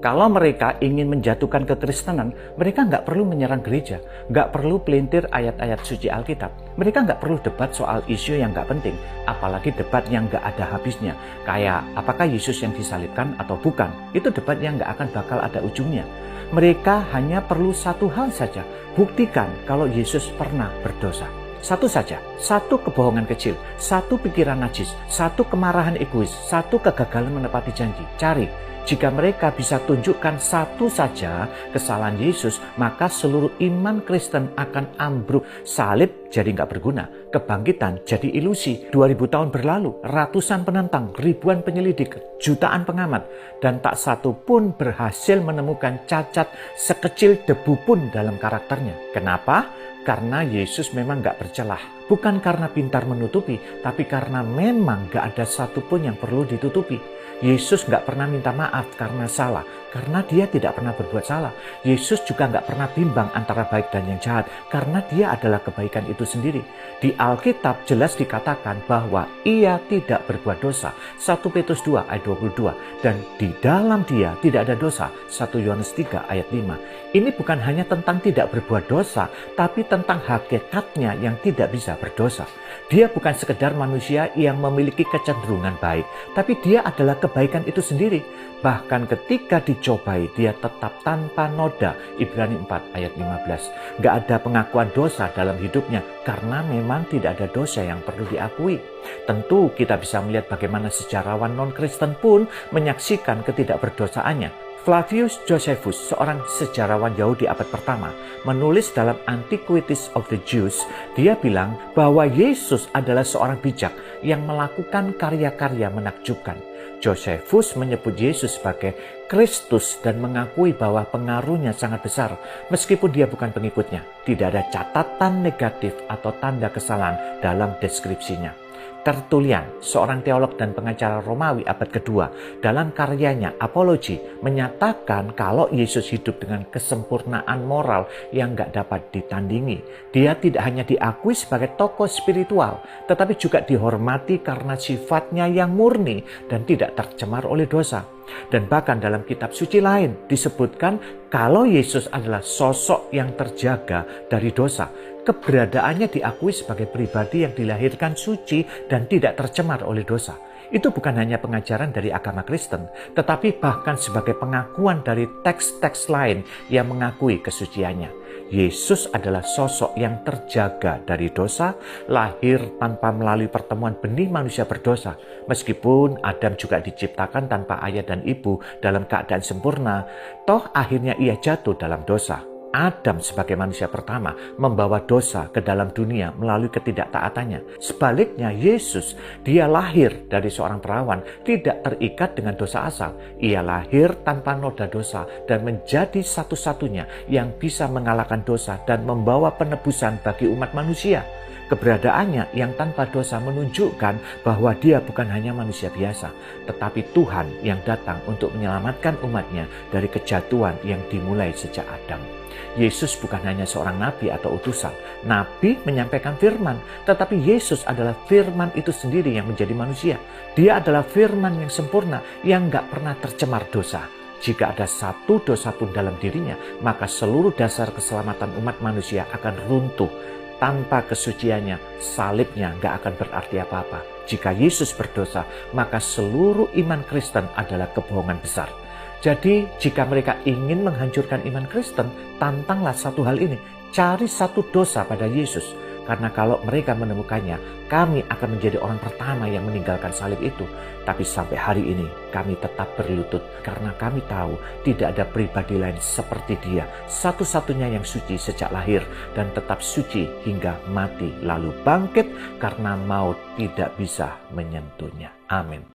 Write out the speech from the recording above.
Kalau mereka ingin menjatuhkan kekristenan, mereka nggak perlu menyerang gereja, nggak perlu pelintir ayat-ayat suci Alkitab. Mereka nggak perlu debat soal isu yang nggak penting, apalagi debat yang nggak ada habisnya. Kayak, apakah Yesus yang disalibkan atau bukan? Itu debat yang nggak akan bakal ada ujungnya. Mereka hanya perlu satu hal saja, buktikan kalau Yesus pernah berdosa. Satu saja, satu kebohongan kecil, satu pikiran najis, satu kemarahan egois, satu kegagalan menepati janji. Cari. Jika mereka bisa tunjukkan satu saja kesalahan Yesus, maka seluruh iman Kristen akan ambruk. Salib jadi nggak berguna, kebangkitan jadi ilusi. 2000 tahun berlalu, ratusan penentang, ribuan penyelidik, jutaan pengamat, dan tak satu pun berhasil menemukan cacat sekecil debu pun dalam karakternya. Kenapa? Karena Yesus memang nggak bercelah. Bukan karena pintar menutupi, tapi karena memang nggak ada satupun yang perlu ditutupi. Yesus nggak pernah minta maaf karena salah, karena dia tidak pernah berbuat salah. Yesus juga nggak pernah bimbang antara baik dan yang jahat, karena dia adalah kebaikan itu sendiri. Di Alkitab jelas dikatakan bahwa ia tidak berbuat dosa, 1 Petrus 2 ayat 22, dan di dalam dia tidak ada dosa, 1 Yohanes 3 ayat 5. Ini bukan hanya tentang tidak berbuat dosa, tapi tentang hakikatnya yang tidak bisa berdosa. Dia bukan sekedar manusia yang memiliki kecenderungan baik, tapi dia adalah kebaikan itu sendiri. Bahkan ketika dicobai, dia tetap tanpa noda. Ibrani 4 ayat 15. Gak ada pengakuan dosa dalam hidupnya karena memang tidak ada dosa yang perlu diakui. Tentu kita bisa melihat bagaimana sejarawan non-Kristen pun menyaksikan ketidakberdosaannya. Flavius Josephus, seorang sejarawan Yahudi abad pertama, menulis dalam Antiquities of the Jews, dia bilang bahwa Yesus adalah seorang bijak yang melakukan karya-karya menakjubkan. Josephus menyebut Yesus sebagai Kristus dan mengakui bahwa pengaruhnya sangat besar. Meskipun dia bukan pengikutnya, tidak ada catatan negatif atau tanda kesalahan dalam deskripsinya. Tertullian, seorang teolog dan pengacara Romawi abad kedua, dalam karyanya Apologi menyatakan kalau Yesus hidup dengan kesempurnaan moral yang gak dapat ditandingi. Dia tidak hanya diakui sebagai tokoh spiritual, tetapi juga dihormati karena sifatnya yang murni dan tidak tercemar oleh dosa. Dan bahkan dalam kitab suci lain disebutkan kalau Yesus adalah sosok yang terjaga dari dosa. Keberadaannya diakui sebagai pribadi yang dilahirkan suci dan tidak tercemar oleh dosa. Itu bukan hanya pengajaran dari agama Kristen, tetapi bahkan sebagai pengakuan dari teks-teks lain yang mengakui kesuciannya. Yesus adalah sosok yang terjaga dari dosa, lahir tanpa melalui pertemuan benih manusia berdosa. Meskipun Adam juga diciptakan tanpa ayah dan ibu dalam keadaan sempurna, toh akhirnya ia jatuh dalam dosa. Adam sebagai manusia pertama membawa dosa ke dalam dunia melalui ketidaktaatannya. Sebaliknya Yesus, dia lahir dari seorang perawan, tidak terikat dengan dosa asal. Ia lahir tanpa noda dosa dan menjadi satu-satunya yang bisa mengalahkan dosa dan membawa penebusan bagi umat manusia. Keberadaannya yang tanpa dosa menunjukkan bahwa dia bukan hanya manusia biasa, tetapi Tuhan yang datang untuk menyelamatkan umatnya dari kejatuhan yang dimulai sejak Adam. Yesus bukan hanya seorang nabi atau utusan. Nabi menyampaikan firman, tetapi Yesus adalah firman itu sendiri yang menjadi manusia. Dia adalah firman yang sempurna, yang gak pernah tercemar dosa. Jika ada satu dosa pun dalam dirinya, maka seluruh dasar keselamatan umat manusia akan runtuh. Tanpa kesuciannya, salibnya gak akan berarti apa-apa. Jika Yesus berdosa, maka seluruh iman Kristen adalah kebohongan besar. Jadi, jika mereka ingin menghancurkan iman Kristen, tantanglah satu hal ini. Cari satu dosa pada Yesus. Karena kalau mereka menemukannya, kami akan menjadi orang pertama yang meninggalkan salib itu. Tapi sampai hari ini, kami tetap berlutut. Karena kami tahu tidak ada pribadi lain seperti dia. Satu-satunya yang suci sejak lahir dan tetap suci hingga mati. Lalu bangkit karena maut tidak bisa menyentuhnya. Amin.